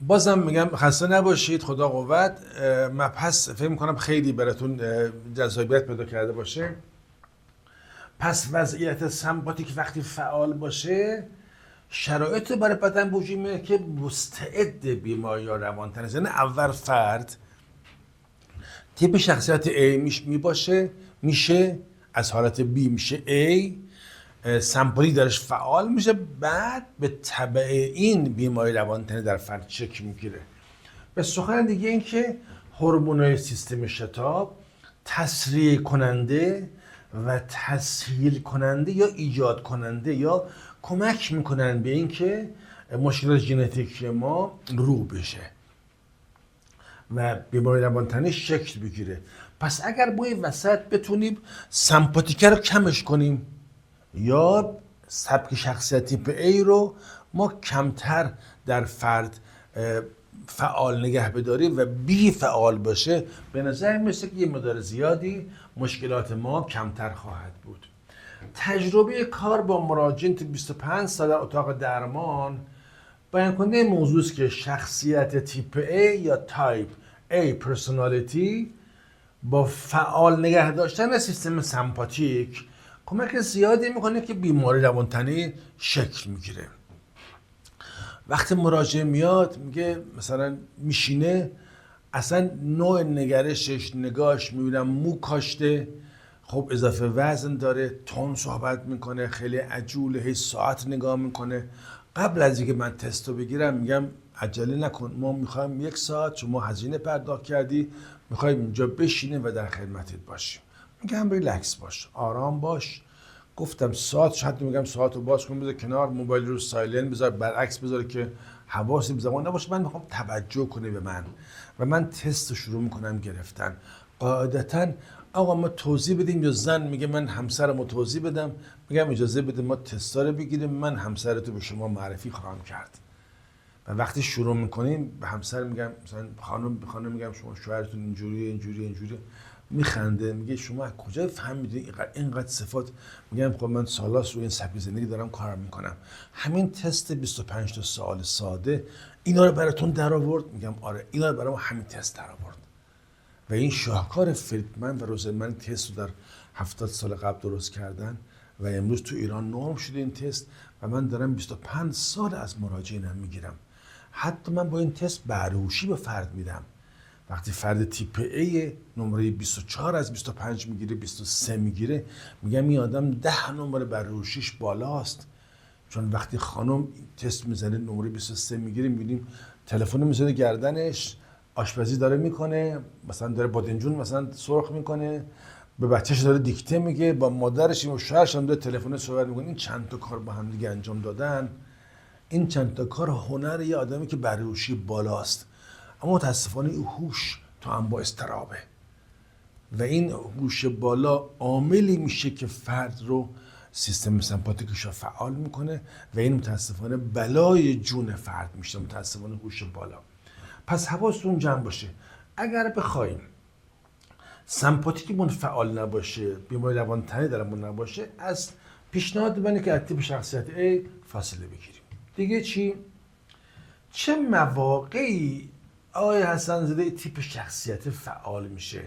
بازم میگم خسته نباشید، خدا قوت. مبحث فکر میکنم خیلی براتون جذابیت پیدا کرده باشه. پس وضعیت سمپاتیک وقتی فعال باشه شرایط برای بدن وجود میاره که مستعد بیماری یا روانتن است. یعنی اول فرد تیپ شخصیت A میشه از حالت B میشه A، سمپاتیک درش فعال میشه، بعد به تبع این بیماری روانتنی در فرد شکل میگیره. به سخن دیگه این که هورمونای سیستم شتاب تسریع کننده و تسهیل کننده یا ایجاد کننده یا کمک میکنن به این که مشکلات ژنتیکی ما رو بشه و بیماری روانتنی شکل بگیره. پس اگر با این وسط بتونیم سمپاتیکه رو کمش کنیم یا سبک شخصیتی تیپ A رو ما کمتر در فرد فعال نگه بداریم و بی فعال باشه، به نظر میرسه که یه مقدار زیادی مشکلات ما کمتر خواهد بود. تجربه کار با مراجعین تو 25 سال در اتاق درمان بیان کننده موضوع است که شخصیت تیپ A یا تایپ A پرسونالیتی با فعال نگه داشتن سیستم سمپاتیک کمک زیادی میکنه که بیماری روانتنی شکل میگیره. وقتی مراجع میاد میگه مثلا میشینه، اصلا نوع نگرشش نگاهش میبینم مو کاشته، خب اضافه وزن داره، تون صحبت میکنه، خیلی عجوله، هی ساعت نگاه میکنه. قبل از اینکه من تستو بگیرم میگم عجله نکن، ما میخوایم 1 ساعت، شما هزینه پرداخت کردی، میخوایم اینجا بشینیم و در خدمتت باشیم. میگم ریلکس باش، آرام باش. گفتم ساعت، شاید میگم ساعت رو باز کن، بذار کنار، موبایل رو سایلنت بذار، برعکس بذار که حواسی به زمان نباشه. من میخوام توجه کنه به من و من تست رو شروع میکنم گرفتن. قاعدتا آقا ما توضیح بدیم یا زن میگه من همسرمو توضیح بدم، میگم اجازه بده ما تستا رو بگیریم، من همسرتو به شما معرفی خواهم کرد. و وقتی شروع میکنیم به همسر میگم مثلا خانم میگم شما شوهرتون اینجوری میخنده، میگه شما از کجا فهمیدین اینقدر صفات؟ میگم خب من سالاست روی این سبک زندگی دارم کار میکنم. همین تست 25 تا سوال ساده اینا رو براتون در آورد؟ میگم آره، اینا رو برام همین تست در آورد. و این شاهکار فریدمن و روزلمن تست رو در 70 سال قبل درست کردن و امروز تو ایران نرم شده این تست و من دارم 25 سال از مراجعینم میگیرم. حتی من با این تست بهره‌هوشی به فرد میدم. وقتی فرد تیپ A نمره 24 از 25 میگیره، 23 میگیره، میگم این آدم 10 نمره بهره‌هوشیش بالاست. چون وقتی خانم تست میزنه نمره 23 میگیره، میبینیم تلفن میذاره گردنش، آشپزی داره میکنه، مثلا داره بادنجون مثلا سرخ میکنه، به بچه‌ش داره دیکته میگه، با مادرش و شوهرش هم داره تلفن صحبت میکنه. این چند تا کار با هم دیگه انجام دادن، این چند تا کار هنر یه آدمی که بهره‌هوشی بالاست. اما متاسفانه این هوش تو هم با اضطرابه و این هوش بالا عاملی میشه که فرد رو سیستم سمپاتیکش رو فعال میکنه و این متاسفانه بلای جون فرد میشه، متاسفانه هوش بالا. پس حواستون جمع باشه، اگر بخوایم سمپاتیکمون فعال نباشه، بیماری روانتنی درمون نباشه، از پیشنهاد منه که از تیپ شخصیت A فاصله بگیریم. دیگه چی؟ چه مواقعی آقای حسن زاده تیپ شخصیت فعال میشه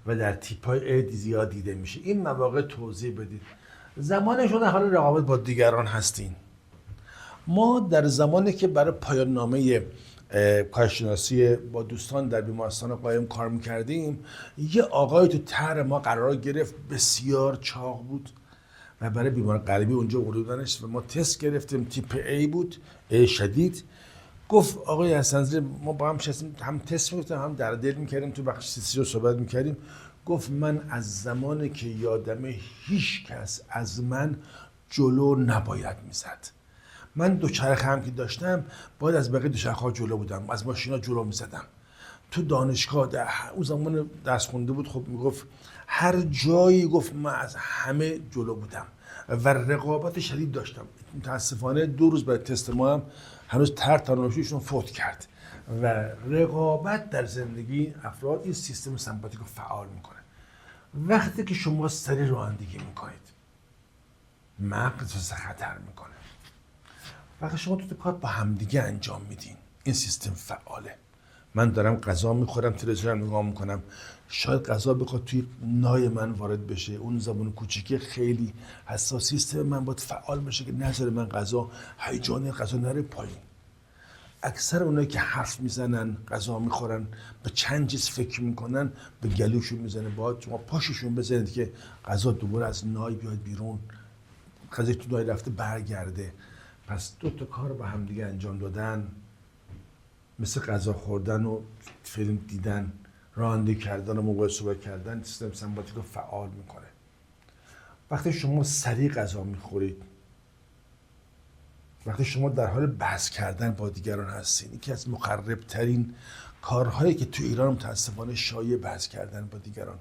و در تیپ‌های A زیاد دیده میشه؟ این مواقع توضیح بدید. زمانی شما در حال رقابت با دیگران هستین. ما در زمانی که برای پایان نامه کارشناسی با دوستان در بیمارستان قایم کار میکردیم، یه آقای تو طرح ما قرار گرفت، بسیار چاق بود و برای بیمار قلبی اونجا بردنش و ما تست گرفتیم، تیپ A بود، A شدید. گفت آقای حسن‌زاده ما با هم شستیم، هم تست می‌کردیم، هم در دل می‌کردیم، تو بخش سیسی رو صحبت می‌کردیم. گفت من از زمانی که یادمه هیچ کس از من جلو نباید میزد. من دوچرخه هم که داشتم باید از بقیه دوچرخه‌ها جلو بودم، از ماشینا جلو میزدم. تو دانشگاه در اون زمان درس خونده بود، خب میگفت هر جایی، گفت من از همه جلو بودم و رقابت شدید داشتم. متاسفانه 2 روز بعد تست ما هم هنوز تانوشیشون فوت کرد و رقابت در زندگی افراد این سیستم سمپاتیک رو فعال میکنه. وقتی که شما سری رانندگی میکنید مغز خطر میکنه. وقتی شما تو کار با همدیگه انجام میدین این سیستم فعاله. من دارم غذا میخورم، تلویزیون نگاه میکنم، شاید غذا بخواد توی نای من وارد بشه، اون زبون کوچیکی خیلی حساس، سیستم من باید فعال بشه که نذاره من غذا هیجان غذا نره پایین. اکثر اونایی که حرف میزنن، غذا میخورن، به چند چیز فکر میکنن، به گلوشون میزنه. باید شما پاششون بزنید که غذا دوباره از نای بیاد بیرون، غذا تو نای رفته برگرده. پس دو تا کار با هم دیگه انجام دادن، مثل غذا خوردن و فیلم دیدن، رانندگی کردن و موبایل صحبت کردن، سیستم سمپاتیک رو فعال میکنه. وقتی شما سریع غذا میخورید، وقتی شما در حال بحث کردن با دیگران هستین، یکی از مخرب ترین کارهایی که تو ایران متاسفانه شایع بحث کردن با دیگران.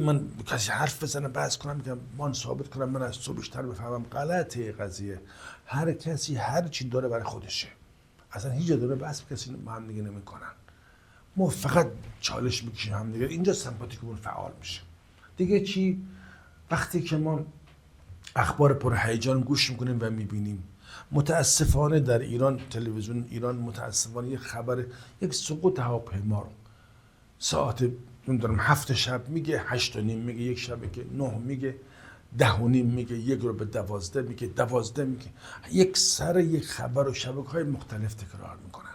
من کسی حرف بزنه بحث کنم، میگم من ثابت کنم من از تو بیشتر بفهمم. غلطه قضیه. هر کسی هر چی داره برای خودشه، اصلا هیچ داره بحث کسی با هم دیگه نمیکنن. ما فقط چالش میکشیم هم دیگه. اینجا سمپاتیکمون فعال میشه. دیگه چی؟ وقتی که ما اخبار پر هیجان گوش میکنیم و میبینیم، متاسفانه در ایران، تلویزیون ایران متاسفانه یه خبر یک سقوط هواپیما رو ساعت نمیدونم 7 شب میگه، 8 و نیم میگه، یک شب میگه 9 میگه، 10 و نیم میگه، 1 رو به 12 میگه، 12 میگه. یک سر یک خبر و شبکه‌های مختلف تکرار میکنن،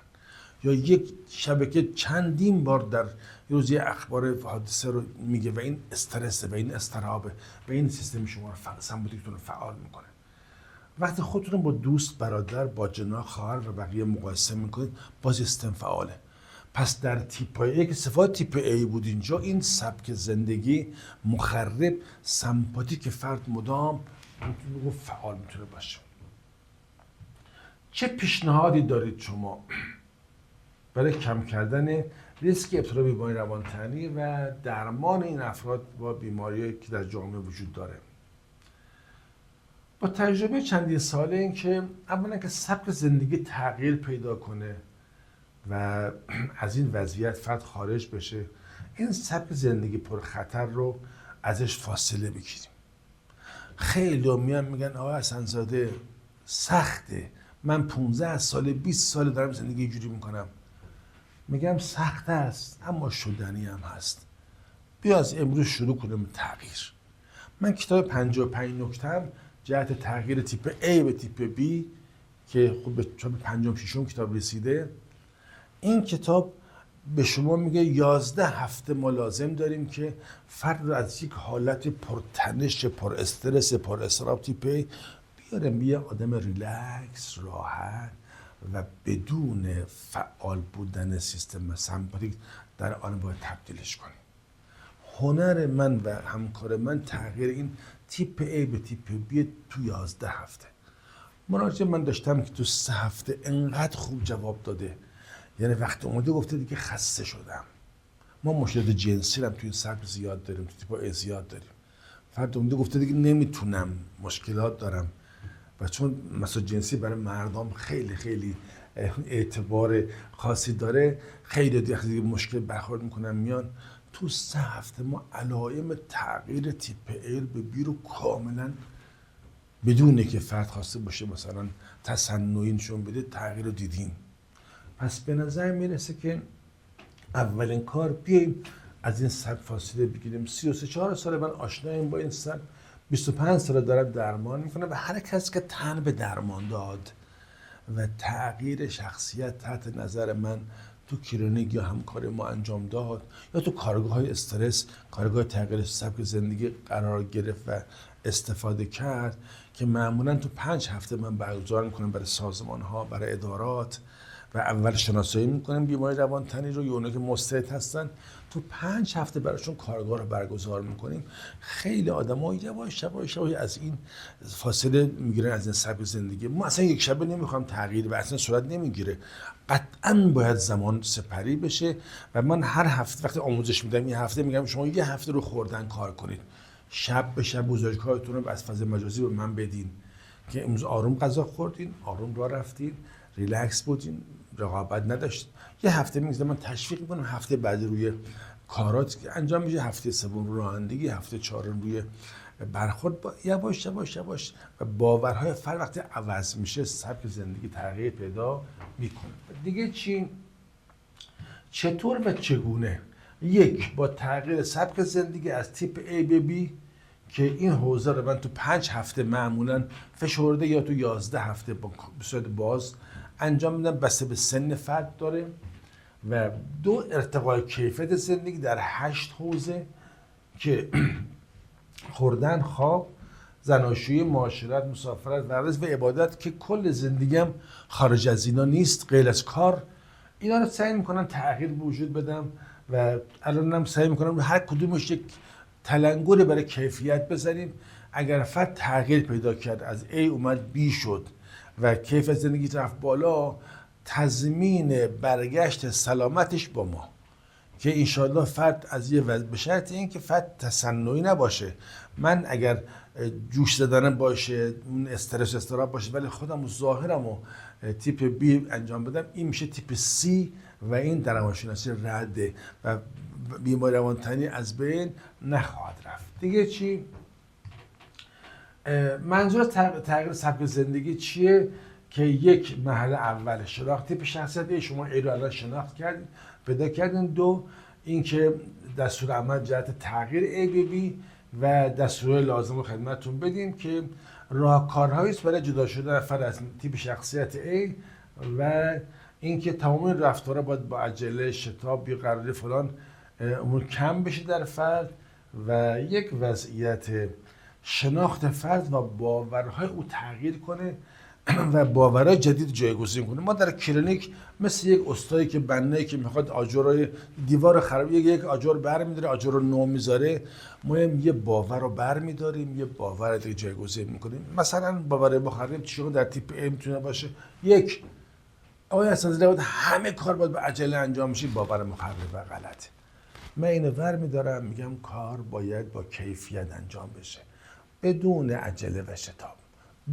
یا یک شبکه چندین بار در روز یه اخبار حادثه رو میگه و این استرس و این اضطراب و این سیستم شما رو سمپاتیکتون رو فعال میکنه. وقتی خودتون با دوست، برادر، با جنا، خواهر و بقیه مقایسه میکنید، باز سیستم فعاله. پس در تیپ A که صفات تیپ A بود، اینجا این سبک زندگی مخرب سمپاتیک فرد مدام فعال میتونه باشه. چه پیشنهادی دارید شما برای کم کردن ریسک ابتلا به بیماری روانتنی و درمان این افراد با بیماریایی که در جامعه وجود داره؟ با تجربه چندین ساله این که اولا که سبک زندگی تغییر پیدا کنه و از این وضعیت فرد خارج بشه، این سبک زندگی پر خطر رو ازش فاصله بگیریم. خیلی میان میگن آقا حسن‌زاده سخته، من 15 سال 20 سال دارم زندگی اینجوری میکنم. میگم سخت است اما شدنی هم هست. بیا از امروز شروع کنیم تغییر. من کتاب 55 نکته‌ام جهت تغییر تیپ A به تیپ B که خب به 56م کتاب رسیده، این کتاب به شما میگه 11 هفته ما لازم داریم که فرد رو از یک حالت پرتنش، پر استرس، پر اضطراب تیپ A بیاریم یه آدم ریلکس، راحت و بدون فعال بودن سیستم سمپاتیک در آن باید تبدیلش کنیم. هنر من و همکار من تغییر این تیپ A به تیپ B تو 11 هفته. مراجعه من داشتم که تو 3 هفته انقدر خوب جواب داده، یعنی وقتی اومده گفته دیگه خسته شدم. ما مشکلات جنسی هم توی این سبک زیاد داریم، تو تیپ A زیاد داریم. فرد اومده گفته دیگه نمیتونم، مشکلات دارم. و چون مسائل جنسی برای مردم خیلی خیلی اعتبار خاصی داره، خیلی دیگه مشکل برخورد میکنن، میان تو 3 هفته ما علائم تغییر تیپ A به B رو کاملا بدون که فرد خواسته باشه مثلا تصنعی نشون بده تغییر رو دیدیم. پس به نظر میرسه که اولین کار بیاییم از این سبک فاصله بگیریم. 33-4 سال من آشنایم با این سبک، 25 سال دارم درمان میکنم و هر کس که تن به درمان داد و تغییر شخصیت تحت نظر من تو کلینیک یا همکاری ما انجام داد یا تو کارگاه‌های استرس، کارگاه تغییر سبک زندگی قرار گرفت و استفاده کرد، که معمولا تو 5 هفته من برگزار میکنم برای سازمان‌ها، برای ادارات و اول شناسایی میکنیم بیماری روانتنی رو، یا اونایی که مستعد هستن تو 5 هفته براشون کارگاه رو برگزار میکنیم. خیلی آدم‌ها یواش یواش از این فاصله میگیرن از این سبک زندگی. ما اصلا یک شبه نمیخوام تغییر و اصلا صورت نمیگیره، قطعا باید زمان سپری بشه. و من هر هفته وقتی آموزش میدم این هفته میگم شما یه هفته رو خوردن کار کنید، شب به شب بزرگکارتون رو از فضای مجازی به من بدین که امروز آروم غذا خوردین، آروم راه رفتین، ریلکس بودین، رقابت نداشتین. یه هفته میگذارم من تشویق میکنم، هفته بعد روی کارات انجام میشه، هفته سوم رو رانندگی، هفته 4 روی برخورد با یواش یواش یواش و باورهای فرد وقتی عوض میشه سبک زندگی تغییر پیدا میکنه. دیگه چی؟ چطور و چگونه؟ یک، با تغییر سبک زندگی از تیپ A به B که این حوزه رو من تو 5 هفته معمولا فشرده یا تو 11 هفته به صورت باز انجام میدم، بسته به سن فرد داره. و دو، ارتقای کیفیت زندگی در 8 حوزه که خوردن، خواب، زناشویی، معاشرت، مسافرت، ورزش و عبادت که کل زندگیم خارج از اینا نیست غیر از کار. اینا رو سعی میکنم تغییر به وجود بدم و الانم سعی میکنم هر کدومش یک تلنگری برای کیفیت بزنیم. اگر فرد تغییر پیدا کرد، از A اومد B شد و کیفیت زندگی رفت بالا، تضمین برگشت سلامتش با ما که انشاءالله فرد از یه وضع، به شرط این که فرد تصنعی نباشه. من اگر جوش زدنم باشه، استرس استراب باشه، ولی خودم و ظاهرم و تیپ B انجام بدم، این میشه تیپ C و این در روانشناسی رده و بیماری روانتنی از بین نخواهد رفت. دیگه چی؟ منظور تغییر سبک زندگی چیه؟ که یک، مرحله اول شناخت تیپ شخصیت شما ای رو الان شناخت کردین، پیدا کردین. دو، اینکه دستور عمل جهت تغییر A به B و دستور لازم رو خدمتتون بدیم که راهکارهایی است برای جدا شدن فرد از تیپ شخصیت A و اینکه تمام این رفتارها باید با عجله، شتاب، بی‌قراری فلان امور کم بشه در فرد و یک وضعیت شناخت فرد و باورهای او تغییر کنه و باورهای جدید جایگزین کنه. ما در کلینیک مثل یک استادی که بنایی که میخواد آجرای دیوار خراب، یک آجر برمی‌داره، آجر رو نو میذاره، ما هم یه باور رو برمی‌داریم، یه باور دیگه جایگزین میکنیم. مثلا باور مخرب چیزی در تیپ A میتونه باشه. یک، آقای اساتید باید همه کار باید به عجله انجام میشه، باور مخرب و غلطه. من اینو برمی‌دارم میگم کار باید با کیفیت انجام بشه بدون عجله و شتاب.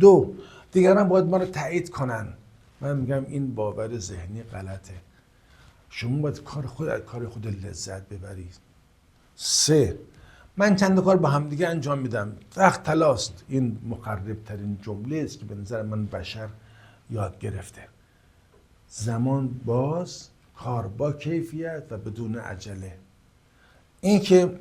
دو، دیگران باید ما رو تایید کنن. من میگم این باور ذهنی غلطه. شما باید کار خود لذت ببرید. سه، من چند کار با هم دیگه انجام میدم، وقت تلاست. این مخرب ترین جمله است که به نظر من بشر یاد گرفته. زمان باز، کار با کیفیت و بدون عجله. این که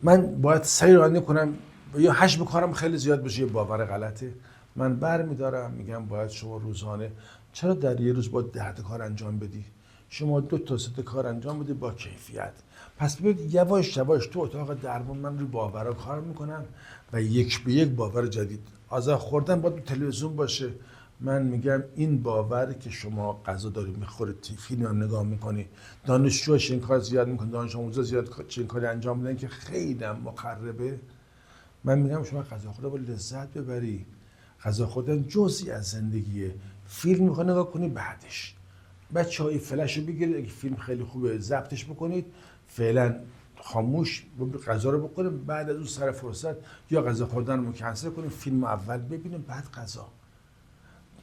من باید سعی رانی کنم یا حجم کارم خیلی زیاد بشه، یه باور غلطه. من برمیدارم میگم باید شما روزانه، چرا در یه روز باید 10 کار انجام بدی؟ شما 2 تا 3 کار انجام بدی با کیفیت. پس ببینید یواش یواش تو اتاق درمان من روی باورها کار میکنم و یک به یک باور جدید. غذا خوردن باید تو تلویزیون باشه. من میگم این باور که شما غذا داری میخورید، فیلم هم نگاه میکنی، دانشجوش این کار زیاد میکنه، دانش آموزا زیاد این کاری انجام میدن که خیلی مخربه. من میگم شما غذا خوردن با لذت ببری. غذا خوردن جزئی از زندگیه. فیلم میخواد نگاه کنی، بعدش بچه‌های فلش رو بگیرید، اگه فیلم خیلی خوبه ضبطش بکنید، فعلا خاموش غذا رو بخوریم، بعد از اون سر فرصت یا غذا خوردن رو کنسل کنیم، فیلم اول ببینیم بعد غذا.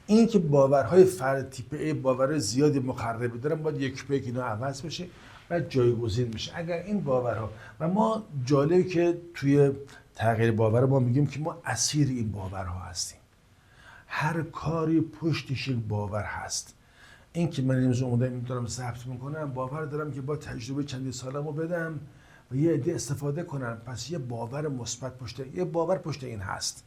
این که باورهای فرد تیپ A باور زیادی مخربی دارن، باید یک به یک اینا عوض بشه و جایگزین میشه. اگر این باورها و ما جالبی که توی تغییر باور ما میگیم که ما اسیر این باورها هستیم. هر کاری پشتش یک باور هست. این که من امروز اومدم دارم ضبط میکنم، باور دارم که با تجربه چندین سالمو بدم و یه عده استفاده کنن، پس یه باور مثبت یه باور پشت این هست.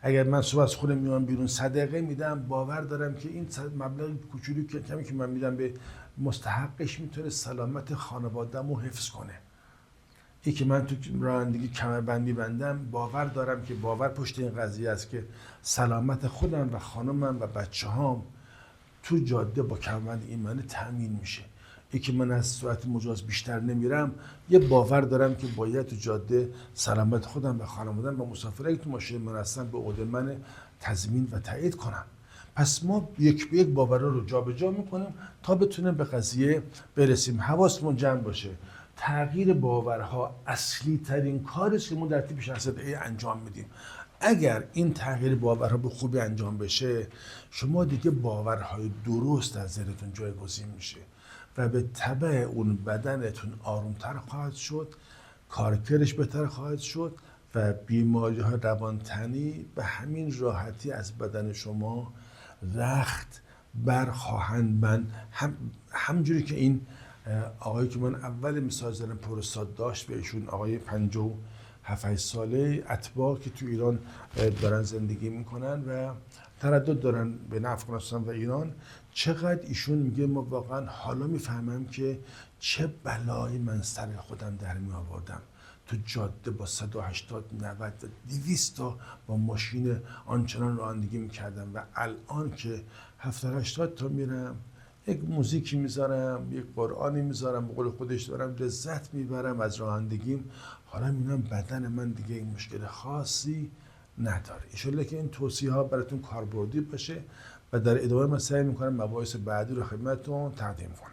اگر من صبح از خونه میام بیرون صدقه میدم، باور دارم که این مبلغ کوچولو کمی که من میدم به مستحقش میتونه سلامت خانواده‌مو حفظ کنه. این که من تو رانندگی کمربندی بندم، باور دارم که باور پشت این قضیه است که سلامت خودم و خانمم و بچه‌هام تو جاده با کمربند ایمنی تامین میشه. این که من از سرعت مجاز بیشتر نمیرم، یه باور دارم که باید تو جاده سلامت خودم و خانواده‌ام و مسافرایی که تو ماشین من هستن به عهده من تضمین و تایید کنم. پس ما یک به یک باورها رو جابجا میکنیم تا بتونیم به قضیه برسیم. حواسمون جمع باشه. تغییر باورها اصلی ترین کاری است که ما در تیپ شخصیت A انجام میدیم. اگر این تغییر باورها به خوبی انجام بشه، شما دیگه باورهای درست در ذهنتون جایگزین میشه و به تبع اون بدنتون آرومتر خواهد شد، کارکردش بهتر خواهد شد و بیماری های روانتنی به همین راحتی از بدن شما رخت برخواهند. من همجوری که این آقایی که من اول مثال زدم پروستات داشت، به ایشون آقای 57 ساله، اتباع که تو ایران دارن زندگی میکنن و تردد دارن بین افغانستان و ایران، چقدر ایشون میگه ما واقعا حالا میفهمم که چه بلایی من سر خودم در می آوردم تو جاده با 180 90 و 200 تا با ماشین آنچنان رانندگی میکردم و الان که 70 80 تا میرم یک موزیکی میذارم، یک قرآنی میذارم، به قول خودش دارم لذت میبرم از رانندگیم. حالا میبینم بدن من دیگه این مشکل خاصی نداره. انشالله که این توصیه ها براتون کاربردی باشه و در ادامه من سعی میکنم مباحث بعدی رو خدمتتون تقدیم کنم.